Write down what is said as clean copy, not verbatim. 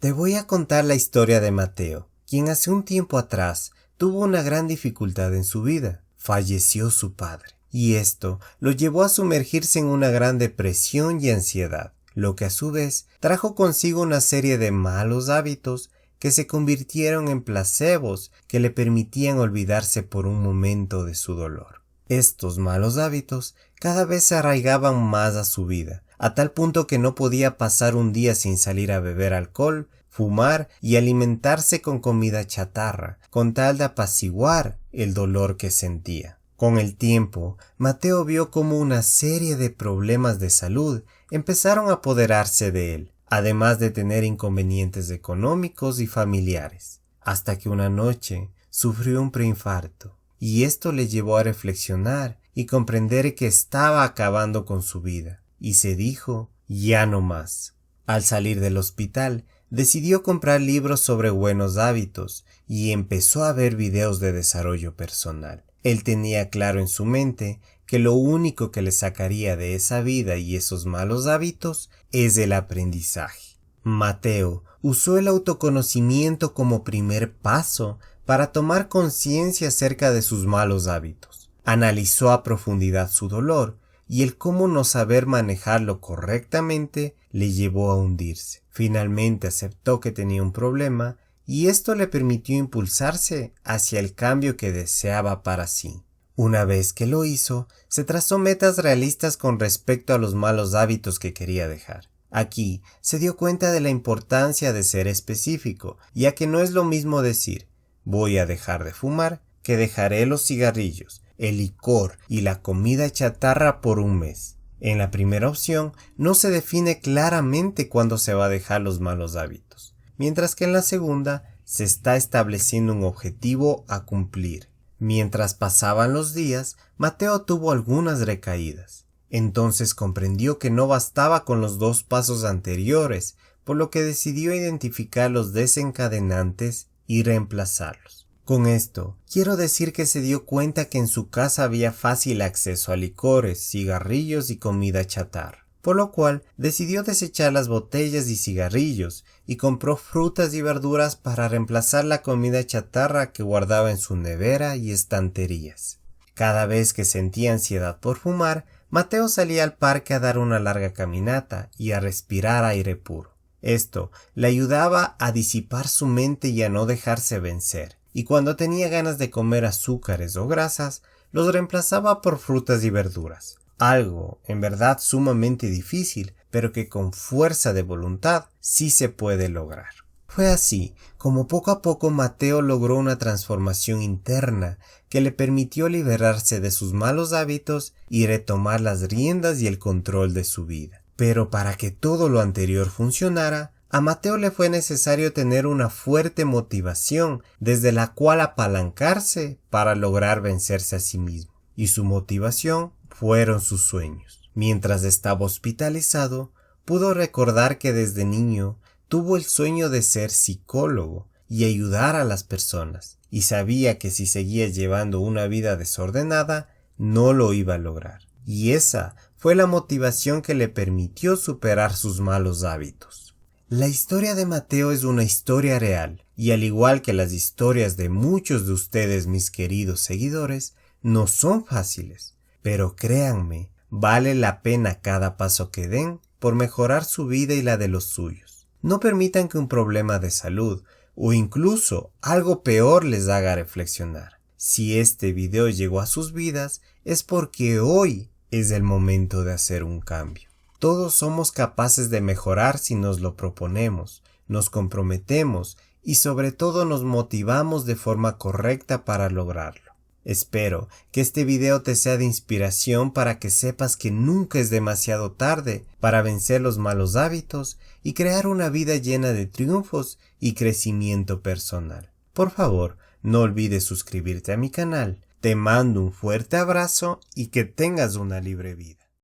Te voy a contar la historia de Mateo, quien hace un tiempo atrás tuvo una gran dificultad en su vida. Falleció su padre, y esto lo llevó a sumergirse en una gran depresión y ansiedad, lo que a su vez trajo consigo una serie de malos hábitos que se convirtieron en placebos que le permitían olvidarse por un momento de su dolor. Estos malos hábitos cada vez se arraigaban más a su vida, a tal punto que no podía pasar un día sin salir a beber alcohol, fumar y alimentarse con comida chatarra, con tal de apaciguar el dolor que sentía. Con el tiempo, Mateo vio cómo una serie de problemas de salud empezaron a apoderarse de él, además de tener inconvenientes económicos y familiares, hasta que una noche sufrió un preinfarto, y esto le llevó a reflexionar y comprender que estaba acabando con su vida, y se dijo, ya no más. Al salir del hospital, decidió comprar libros sobre buenos hábitos y empezó a ver videos de desarrollo personal. Él tenía claro en su mente que lo único que le sacaría de esa vida y esos malos hábitos es el aprendizaje. Mateo usó el autoconocimiento como primer paso para tomar conciencia acerca de sus malos hábitos. Analizó a profundidad su dolor y el cómo no saber manejarlo correctamente le llevó a hundirse. Finalmente aceptó que tenía un problema y esto le permitió impulsarse hacia el cambio que deseaba para sí. Una vez que lo hizo, se trazó metas realistas con respecto a los malos hábitos que quería dejar. Aquí se dio cuenta de la importancia de ser específico, ya que no es lo mismo decir voy a dejar de fumar que dejaré los cigarrillos, el licor y la comida chatarra por un mes. En la primera opción no se define claramente cuándo se va a dejar los malos hábitos, mientras que en la segunda se está estableciendo un objetivo a cumplir. Mientras pasaban los días, Mateo tuvo algunas recaídas. Entonces comprendió que no bastaba con los 2 pasos anteriores, por lo que decidió identificar los desencadenantes y reemplazarlos. Con esto, quiero decir que se dio cuenta que en su casa había fácil acceso a licores, cigarrillos y comida chatarra, por lo cual decidió desechar las botellas y cigarrillos y compró frutas y verduras para reemplazar la comida chatarra que guardaba en su nevera y estanterías. Cada vez que sentía ansiedad por fumar, Mateo salía al parque a dar una larga caminata y a respirar aire puro. Esto le ayudaba a disipar su mente y a no dejarse vencer. Y cuando tenía ganas de comer azúcares o grasas, los reemplazaba por frutas y verduras. Algo, en verdad, sumamente difícil, pero que con fuerza de voluntad sí se puede lograr. Fue así como poco a poco Mateo logró una transformación interna que le permitió liberarse de sus malos hábitos y retomar las riendas y el control de su vida. Pero para que todo lo anterior funcionara, a Mateo le fue necesario tener una fuerte motivación desde la cual apalancarse para lograr vencerse a sí mismo. Y su motivación fueron sus sueños. Mientras estaba hospitalizado, pudo recordar que desde niño tuvo el sueño de ser psicólogo y ayudar a las personas, y sabía que si seguía llevando una vida desordenada, no lo iba a lograr. Y esa fue la motivación que le permitió superar sus malos hábitos. La historia de Mateo es una historia real, y al igual que las historias de muchos de ustedes, mis queridos seguidores, no son fáciles, pero créanme, vale la pena cada paso que den por mejorar su vida y la de los suyos. No permitan que un problema de salud o incluso algo peor les haga reflexionar. Si este video llegó a sus vidas es porque hoy es el momento de hacer un cambio. Todos somos capaces de mejorar si nos lo proponemos, nos comprometemos y sobre todo nos motivamos de forma correcta para lograrlo. Espero que este video te sea de inspiración para que sepas que nunca es demasiado tarde para vencer los malos hábitos y crear una vida llena de triunfos y crecimiento personal. Por favor, no olvides suscribirte a mi canal. Te mando un fuerte abrazo y que tengas una libre vida.